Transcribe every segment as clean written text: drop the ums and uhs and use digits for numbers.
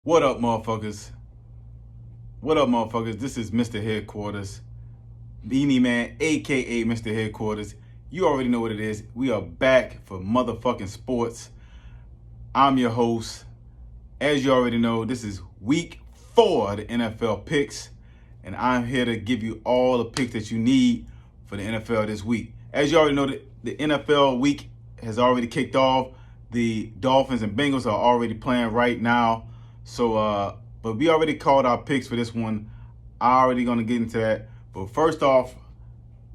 What up, motherfuckers? What up, motherfuckers? This is Mr. Headquarters, Beanie Man, aka Mr. Headquarters. You already know what it is. We are back for motherfucking sports. I'm your host. As you already know, this is week 4 of the NFL picks, and I'm here to give you all the picks that you need for the NFL this week. As you already know, the NFL week has already kicked off. The Dolphins and Bengals are already playing right now. So, but we already called our picks for this one. I'm already going to get into that. But first off,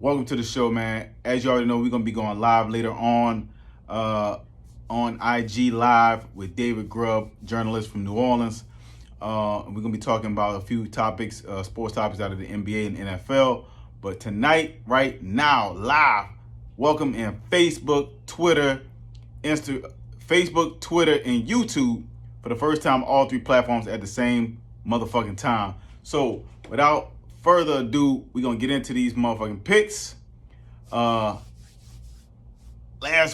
welcome to the show, man. As you already know, we're going to be going live later on IG Live with David Grubb, journalist from New Orleans. We're going to be talking about a few topics, sports topics out of the NBA and NFL. But tonight, right now, live, welcome in Facebook, Twitter, and YouTube. For the first time, all 3 platforms at the same motherfucking time. So, without further ado, we're going to get into these motherfucking picks. Last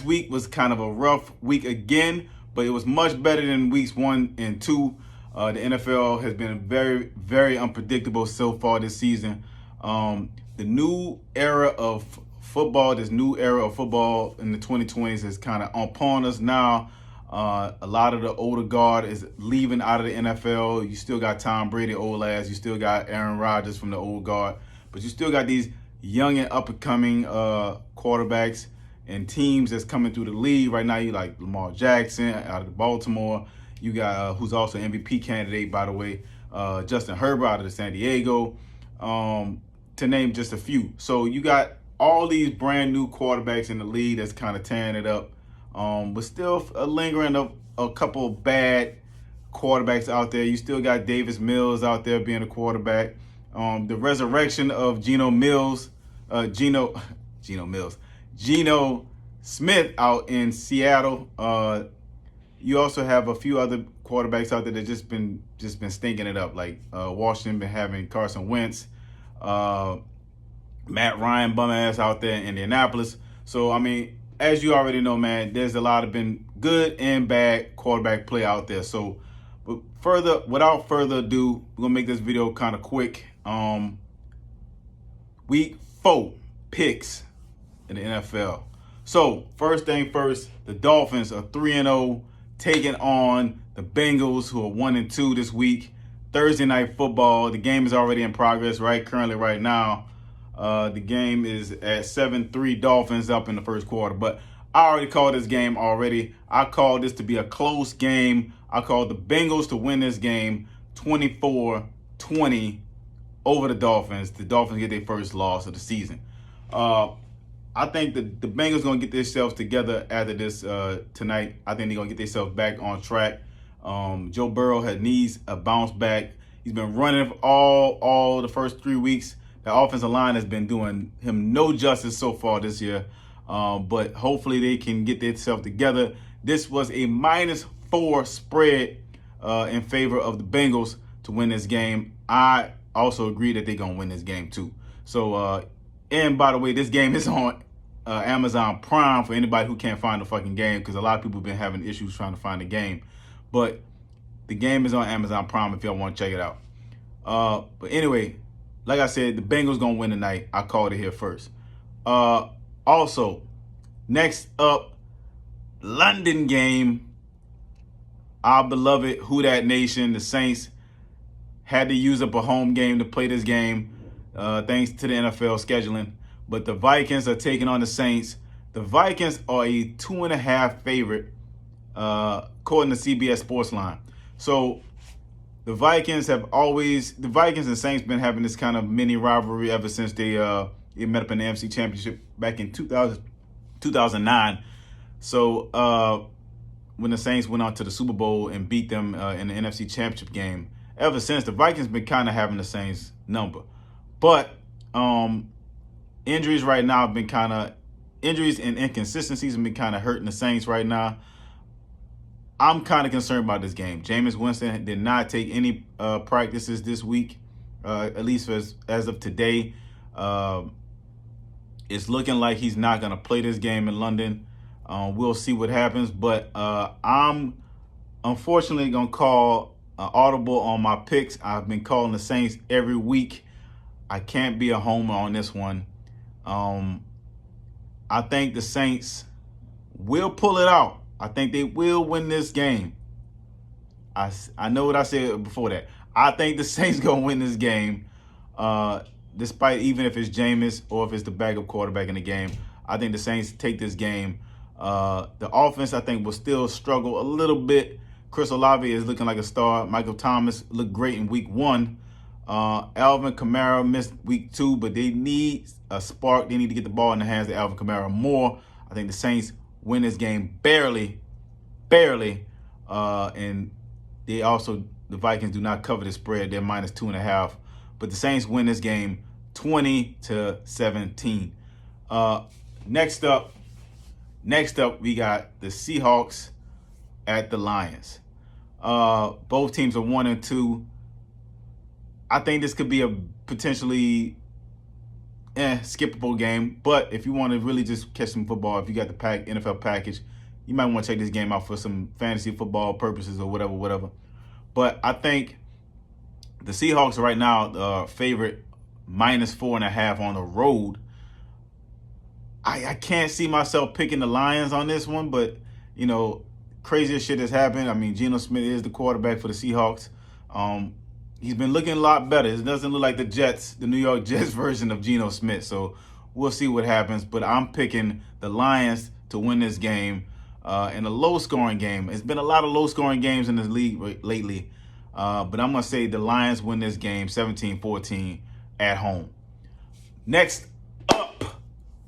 week was kind of a rough week again, but it was much better than weeks 1 and 2. The NFL has been very, very unpredictable so far this season. The new era of football, this new era of football in the 2020s is kind of upon us now. A lot of the older guard is leaving out of the NFL. You still got Tom Brady, old ass. You still got Aaron Rodgers from the old guard. But you still got these young and up-and-coming quarterbacks and teams that's coming through the league. Right now, you like Lamar Jackson out of Baltimore. You got, who's also an MVP candidate, by the way, Justin Herbert out of the San Diego, to name just a few. So you got all these brand new quarterbacks in the league that's kind of tearing it up. But still lingering a couple of bad quarterbacks out there. You still got Davis Mills out there being a quarterback. The resurrection of Geno Smith out in Seattle. You also have a few other quarterbacks out there that just been stinking it up. Like Washington been having Carson Wentz, Matt Ryan bum ass out there in Indianapolis. So I mean, as you already know, man, there's a lot of been good and bad quarterback play out there. So, but without further ado, we're gonna make this video kind of quick. Week 4 picks in the NFL. So, first thing first, the Dolphins are 3-0, taking on the Bengals, who are 1-2 this week. Thursday night football. The game is already in progress, currently right now. The game is at 7-3 Dolphins up in the first quarter. But I already called this game already. I called this to be a close game. I called the Bengals to win this game 24-20 over the Dolphins. The Dolphins get their first loss of the season. I think the Bengals going to get themselves together after this tonight. I think they're going to get themselves back on track. Joe Burrow needs a bounce back. He's been running all the first 3 weeks. The offensive line has been doing him no justice so far this year, but hopefully they can get themselves together. This was a -4 spread in favor of the Bengals to win this game. I also agree that they're going to win this game too. So, and by the way, this game is on Amazon Prime for anybody who can't find the fucking game, because a lot of people have been having issues trying to find the game. But the game is on Amazon Prime if y'all want to check it out. But anyway, like I said, the Bengals going to win tonight. I called it here first. Also, next up, London game. Our beloved Who Dat Nation, the Saints, had to use up a home game to play this game, thanks to the NFL scheduling. But the Vikings are taking on the Saints. The Vikings are a 2.5 favorite, according to CBS Sportsline. So the Vikings and Saints been having this kind of mini rivalry ever since they met up in the NFC Championship back in 2009. So when the Saints went on to the Super Bowl and beat them in the NFC Championship game, ever since the Vikings been kind of having the Saints number. But injuries right now have been injuries and inconsistencies have been kind of hurting the Saints right now. I'm kind of concerned about this game. Jameis Winston did not take any practices this week, at least as of today. It's looking like he's not going to play this game in London. We'll see what happens. But I'm unfortunately going to call audible on my picks. I've been calling the Saints every week. I can't be a homer on this one. I think the Saints will pull it out. I think they will win this game. I know what I said before that. I think the Saints going to win this game, despite even if it's Jameis or if it's the backup quarterback in the game. I think the Saints take this game. The offense, I think, will still struggle a little bit. Chris Olave is looking like a star. Michael Thomas looked great in week 1. Alvin Kamara missed week 2, but they need a spark. They need to get the ball in the hands of Alvin Kamara more. I think the Saints win this game barely. And the Vikings do not cover the spread. They're minus 2.5. But the Saints win this game 20-17. Next up, we got the Seahawks at the Lions. Both teams are 1-2. I think this could be a potentially skippable game. But if you want to really just catch some football, if you got the NFL package, you might want to check this game out for some fantasy football purposes or whatever. But I think the Seahawks are right now favorite minus 4.5 on the road. I can't see myself picking the Lions on this one, but, crazier shit has happened. I mean, Geno Smith is the quarterback for the Seahawks. He's been looking a lot better. It doesn't look like the New York Jets version of Geno Smith. So we'll see what happens. But I'm picking the Lions to win this game in a low-scoring game. It's been a lot of low-scoring games in this league lately. But I'm going to say the Lions win this game 17-14 at home. Next up,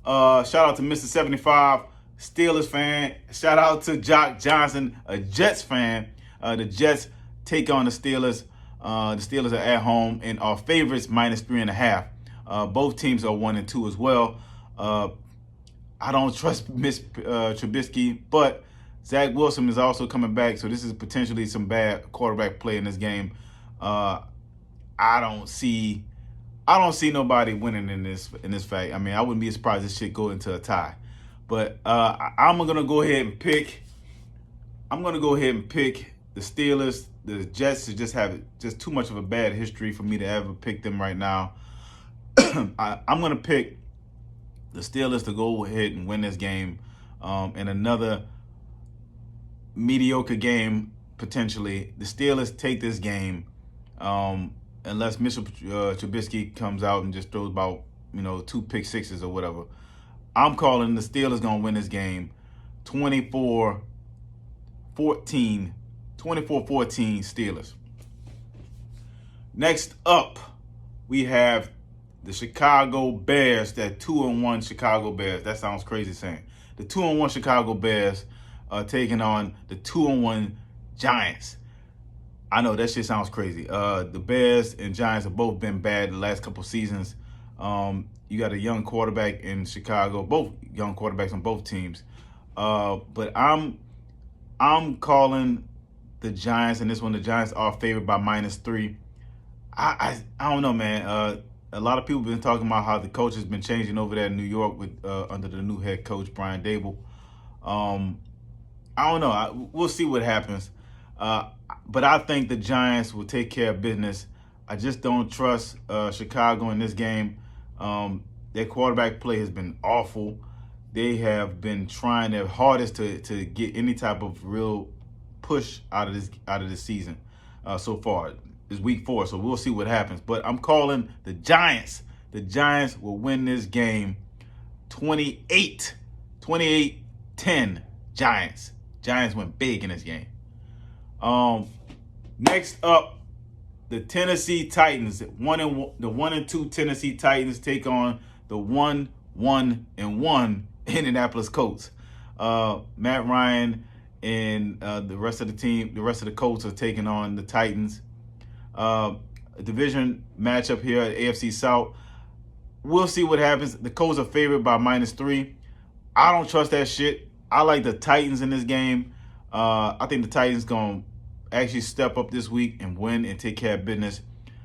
shout out to Mr. 75, Steelers fan. Shout out to Jock Johnson, a Jets fan. The Jets take on the Steelers. The Steelers are at home and are favorites minus 3.5. Both teams are 1-2 as well. I don't trust Miss Trubisky, but Zach Wilson is also coming back, so this is potentially some bad quarterback play in this game. I don't see nobody winning in this fight. I mean, I wouldn't be surprised if this shit go into a tie. But I'm gonna go ahead and pick. I'm gonna go ahead and pick the Steelers. The Jets just have too much of a bad history for me to ever pick them right now. I'm gonna pick the Steelers to go ahead and win this game. In another mediocre game, potentially, the Steelers take this game. Unless Mr. Trubisky comes out and just throws about 2 pick sixes or whatever. I'm calling the Steelers gonna win this game 24-14 Steelers. Next up, we have the Chicago Bears, that 2-1 Chicago Bears. That sounds crazy saying. The 2-1 Chicago Bears taking on the 2-1 Giants. I know that shit sounds crazy. The Bears and Giants have both been bad the last couple seasons. You got a young quarterback in Chicago, both young quarterbacks on both teams. But I'm calling the Giants, and this one the Giants are favored by -3. I don't know, man. A lot of people have been talking about how the coach has been changing over there in New York with under the new head coach Brian Dable. I don't know. We'll see what happens. But I think the Giants will take care of business. I just don't trust Chicago in this game. Their quarterback play has been awful. They have been trying their hardest to get any type of real push out of this season so far. It's week 4, so we'll see what happens. But I'm calling the Giants. The Giants will win this game 28-10 Giants. Giants went big in this game. Next up, the Tennessee Titans. The 1-2 Tennessee Titans take on the 1-1 Indianapolis Colts. Matt Ryan and the rest of the team, the rest of the Colts are taking on the Titans. A division matchup here at AFC South. We'll see what happens. The Colts are favored by -3. I don't trust that shit. I like the Titans in this game. I think the Titans going to actually step up this week and win and take care of business.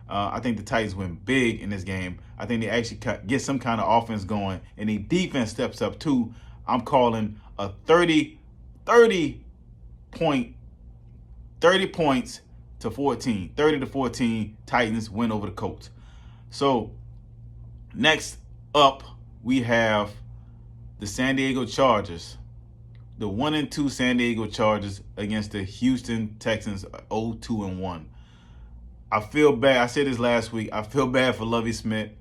I think the Titans win big in this game. I think they actually get some kind of offense going, and the defense steps up too. I'm calling a 30 points, to 14. 30 to 14, Titans win over the Colts. So next up, we have the San Diego Chargers. The 1-2 San Diego Chargers against the Houston Texans, 0-2-1. I feel bad. I said this last week. I feel bad for Lovie Smith.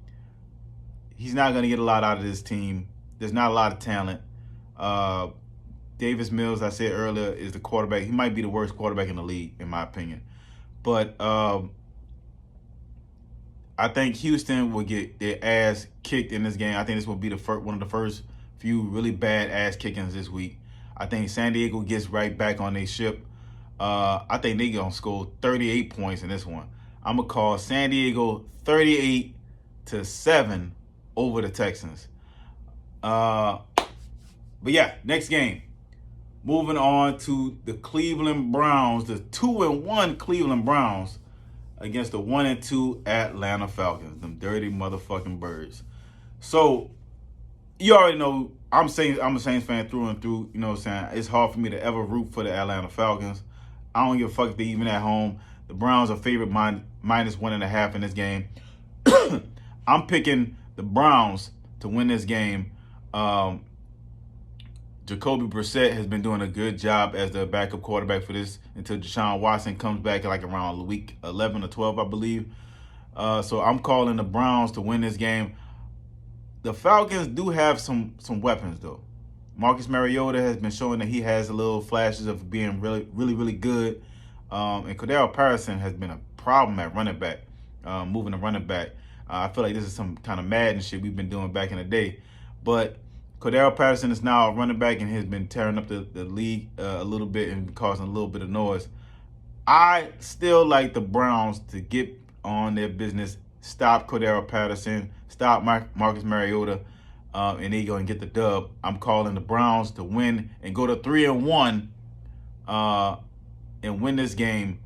He's not going to get a lot out of this team. There's not a lot of talent. Davis Mills, I said earlier, is the quarterback. He might be the worst quarterback in the league, in my opinion. But I think Houston will get their ass kicked in this game. I think this will be one of the first few really bad ass kickings this week. I think San Diego gets right back on their ship. I think they're going to score 38 points in this one. I'm going to call San Diego 38-7 over the Texans. But yeah, next game. Moving on to the Cleveland Browns, the 2-1 Cleveland Browns against the 1-2 Atlanta Falcons, them dirty motherfucking birds. So you already know I'm a Saints fan through and through. You know what I'm saying? It's hard for me to ever root for the Atlanta Falcons. I don't give a fuck if they're even at home. The Browns are favored -1.5 in this game. I'm picking the Browns to win this game. Jacoby Brissett has been doing a good job as the backup quarterback for this until Deshaun Watson comes back like around week 11 or 12, I believe. So I'm calling the Browns to win this game. The Falcons do have some weapons, though. Marcus Mariota has been showing that he has a little flashes of being really good. And Cordell Patterson has been a problem at running back, moving the running back. I feel like this is some kind of Madden shit we've been doing back in the day. But Cordell Patterson is now a running back and has been tearing up the league a little bit and causing a little bit of noise. I still like the Browns to get on their business, stop Cordell Patterson, stop Marcus Mariota, and they're going to get the dub. I'm calling the Browns to win and go to 3-1 and win this game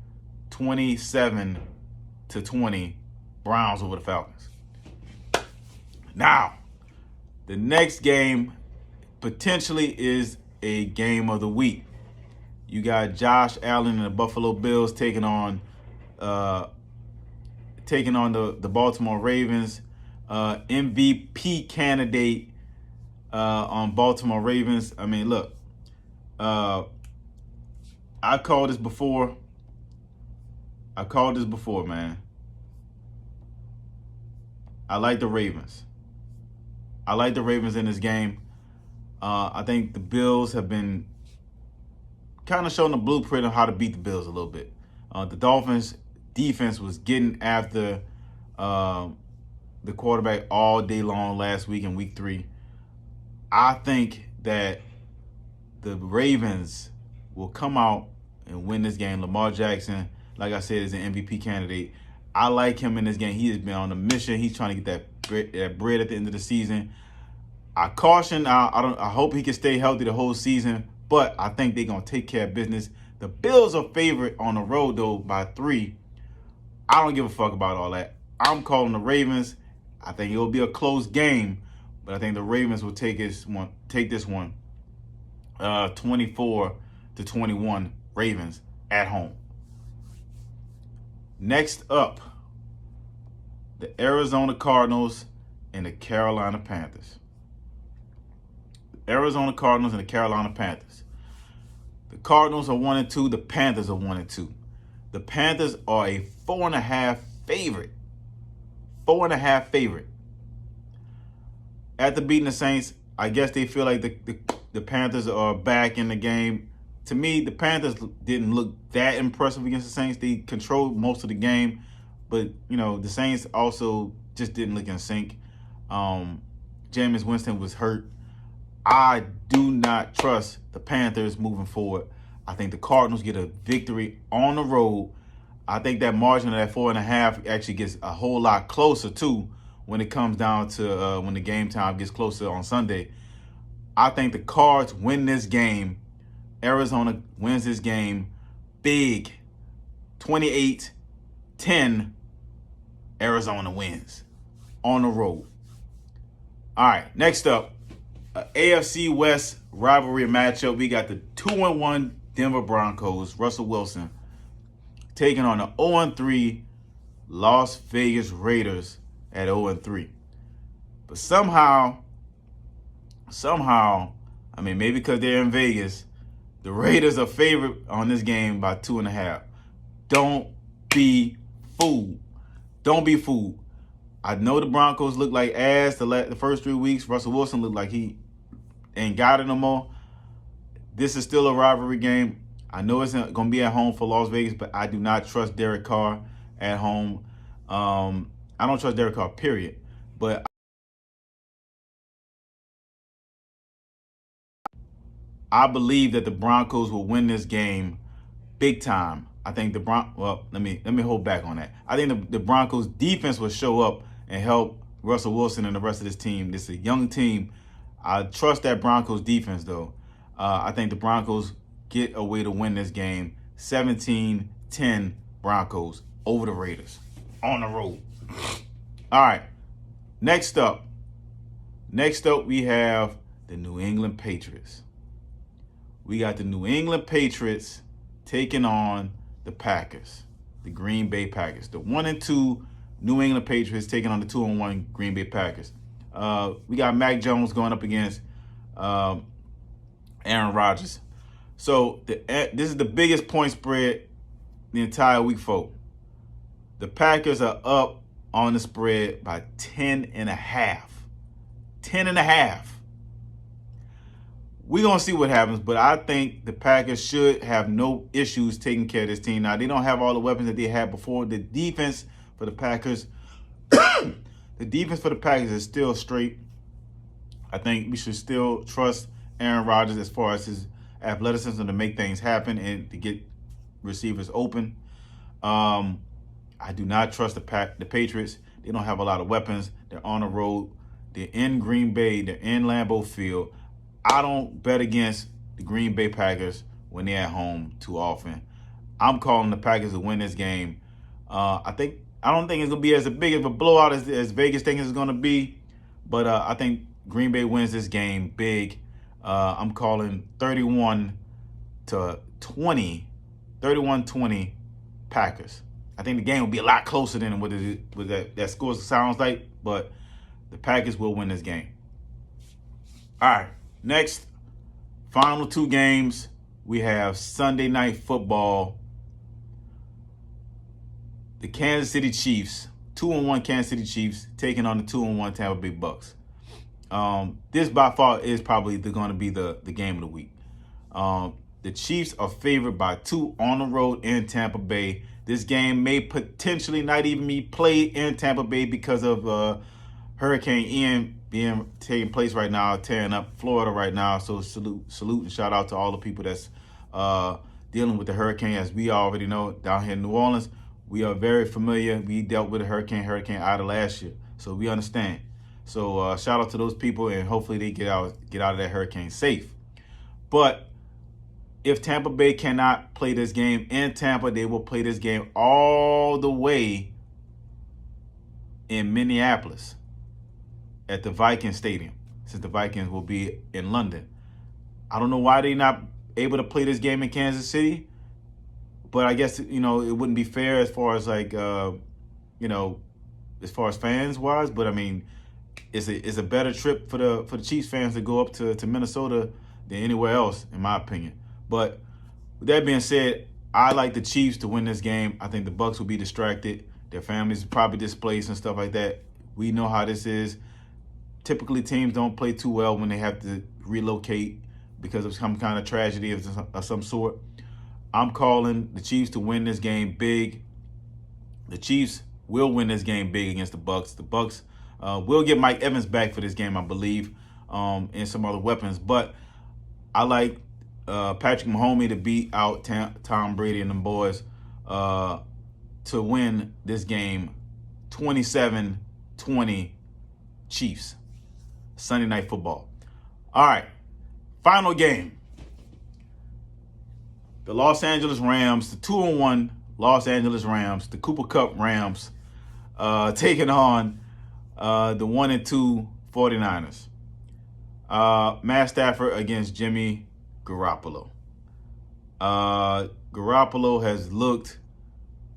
27-20, Browns over the Falcons. Now, the next game potentially is a game of the week. You got Josh Allen and the Buffalo Bills taking on the Baltimore Ravens. MVP candidate on Baltimore Ravens. I mean, look, I called this before. Man. I like the Ravens. I like the Ravens in this game. I think the Bills have been kind of showing the blueprint of how to beat the Bills a little bit. The Dolphins' defense was getting after the quarterback all day long last week in week 3. I think that the Ravens will come out and win this game. Lamar Jackson, like I said, is an MVP candidate. I like him in this game. He has been on a mission. He's trying to get that bread at the end of the season. I caution. I hope he can stay healthy the whole season, but I think they're gonna take care of business. The Bills are favored on the road though by 3. I don't give a fuck about all that. I'm calling the Ravens. I think it will be a close game, but I think the Ravens will take this one 24-21 Ravens at home. Next up, the Arizona Cardinals and the Carolina Panthers. Arizona Cardinals and the Carolina Panthers. The Cardinals are 1-2. The Panthers are 1-2. The Panthers are a 4.5 favorite. 4.5 favorite. After beating the Saints, I guess they feel like the Panthers are back in the game. To me, the Panthers didn't look that impressive against the Saints. They controlled most of the game, but the Saints also just didn't look in sync. Jameis Winston was hurt. I do not trust the Panthers moving forward. I think the Cardinals get a victory on the road. I think that margin of that 4.5 actually gets a whole lot closer too when it comes down to when the game time gets closer on Sunday. I think the Cards win this game. Arizona wins this game big. 28-10. Arizona wins on the road. All right, next up, AFC West rivalry matchup. We got the 2-1 Denver Broncos, Russell Wilson, taking on the 0-3 Las Vegas Raiders at 0-3. But somehow, I mean, maybe because they're in Vegas, the Raiders are favored on this game by 2.5. Don't be fooled. Don't be fooled. I know the Broncos look like ass the first 3 weeks. Russell Wilson looked like he ain't got it no more. This is still a rivalry game. I know it's going to be at home for Las Vegas, but I do not trust Derek Carr at home. I don't trust Derek Carr, period. But I believe that the Broncos will win this game big time. I think let me hold back on that. I think the Broncos defense will show up and help Russell Wilson and the rest of this team. This is a young team. I trust that Broncos defense, though. I think the Broncos get a way to win this game. 17-10 Broncos over the Raiders on the road. All right. Next up, we have the New England Patriots. We got the New England Patriots taking on the Packers, the Green Bay Packers. The 1-2 New England Patriots taking on the 2-1 Green Bay Packers. We got Mac Jones going up against Aaron Rodgers. So this is the biggest point spread the entire week, folks. The Packers are up on the spread by 10.5. 10.5. We're going to see what happens, but I think the Packers should have no issues taking care of this team. Now, they don't have all the weapons that they had before. The defense for the Packers, is still straight. I think we should still trust Aaron Rodgers as far as his athleticism to make things happen and to get receivers open. I do not trust the Patriots. They don't have a lot of weapons. They're on the road. They're in Green Bay. They're in Lambeau Field. I don't bet against the Green Bay Packers when they're at home too often. I'm calling the Packers to win this game. I don't think it's going to be as big of a blowout as Vegas thinks it's going to be, but I think Green Bay wins this game big. I'm calling 31-20 Packers. I think the game will be a lot closer than what that score sounds like, but the Packers will win this game. All right. Next, final two games, we have Sunday Night Football. The Kansas City Chiefs, 2-1 Kansas City Chiefs, taking on the 2-1 Tampa Bay Bucks. This by far is probably going to be the game of the week. The Chiefs are favored by 2 on the road in Tampa Bay. This game may potentially not even be played in Tampa Bay because of Hurricane Ian taking place right now, tearing up Florida right now. So salute and shout out to all the people that's dealing with the hurricane. As we already know, down here in New Orleans, we are very familiar. We dealt with a Hurricane Ida last year, so we understand. So shout out to those people, and hopefully they get out of that hurricane safe. But if Tampa Bay cannot play this game in Tampa, they will play this game all the way in Minneapolis at the Vikings Stadium, since the Vikings will be in London. I don't know why they're not able to play this game in Kansas City, but I guess, it wouldn't be fair as far as as far as fans wise. But I mean, it's a better trip for the Chiefs fans to go up to Minnesota than anywhere else, in my opinion. But with that being said, I like the Chiefs to win this game. I think the Bucs will be distracted. Their families will probably displaced and stuff like that. We know how this is. Typically, teams don't play too well when they have to relocate because of some kind of tragedy of some sort. I'm calling the Chiefs to win this game big. The Chiefs will win this game big against the Bucs. The Bucs will get Mike Evans back for this game, I believe, and some other weapons. But I like Patrick Mahomes to beat out Tom Brady and them boys to win this game 27-20 Chiefs. Sunday Night Football. All right, final game. The Los Angeles Rams, the 2-1 Los Angeles Rams, the Cooper Kupp Rams, taking on the 1-2 49ers. Matt Stafford against Jimmy Garoppolo. Garoppolo has looked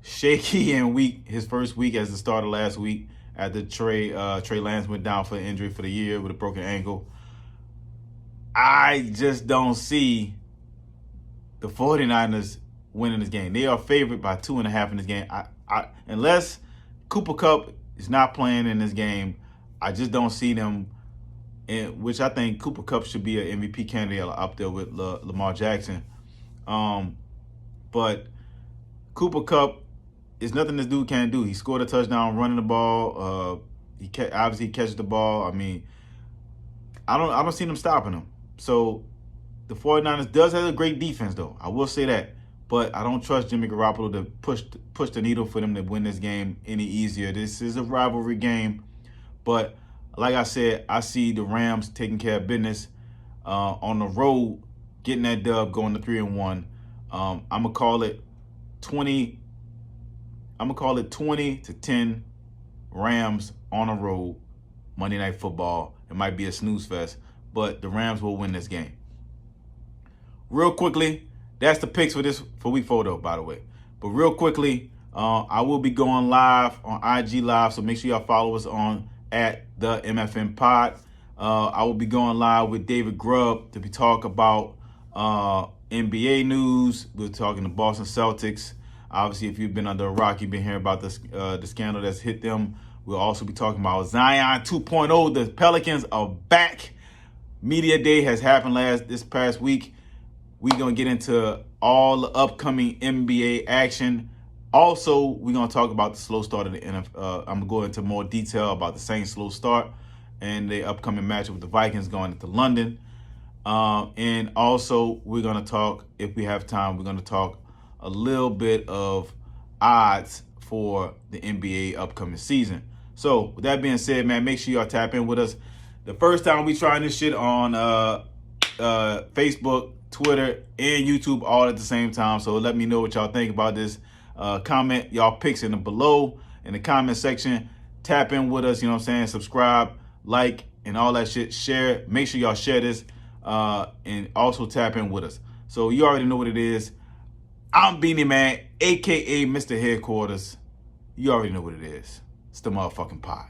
shaky and weak his first week as the starter last week after Trey Lance went down for an injury for the year with a broken ankle. I just don't see the 49ers winning this game. They are favored by 2.5 in this game. Unless Cooper Kupp is not playing in this game, I just don't see them, which I think Cooper Kupp should be an MVP candidate up there with Lamar Jackson. But Cooper Kupp is nothing this dude can't do. He scored a touchdown running the ball. He obviously catches the ball. I mean, I don't see them stopping him. So the 49ers does have a great defense, though. I will say that. But I don't trust Jimmy Garoppolo to push the needle for them to win this game any easier. This is a rivalry game. But like I said, I see the Rams taking care of business on the road, getting that dub, going to 3-1. I'm gonna call it 20. I'm gonna call it 20-10 Rams on the road. Monday Night Football. It might be a snooze fest, but the Rams will win this game. Real quickly, that's the picks for week 4, though, by the way. But real quickly, I will be going live on IG Live, so make sure y'all follow us on at the Mf'N I will be going live with David Grubb to be talk about NBA news. We're talking the Boston Celtics. Obviously, if you've been under a rock, you've been hearing about the scandal that's hit them. We'll also be talking about Zion 2.0. The Pelicans are back. Media Day has happened this past week. We're going to get into all the upcoming NBA action. Also, we're going to talk about the slow start of the NFL. I'm going to go into more detail about the Saints' slow start and the upcoming matchup with the Vikings going into London. And also, we're going to talk, if we have time, we're going to talk a little bit of odds for the NBA upcoming season. So, with that being said, man, make sure y'all tap in with us. The first time we trying this shit on Facebook, Twitter, and YouTube all at the same time. So let me know what y'all think about this. Comment y'all picks below in the comment section. Tap in with us, you know what I'm saying? Subscribe, like, and all that shit. Share. Make sure y'all share this and also tap in with us. So you already know what it is. I'm Beanie Man, a.k.a. Mr. Headquarters. You already know what it is. It's the motherfucking pod.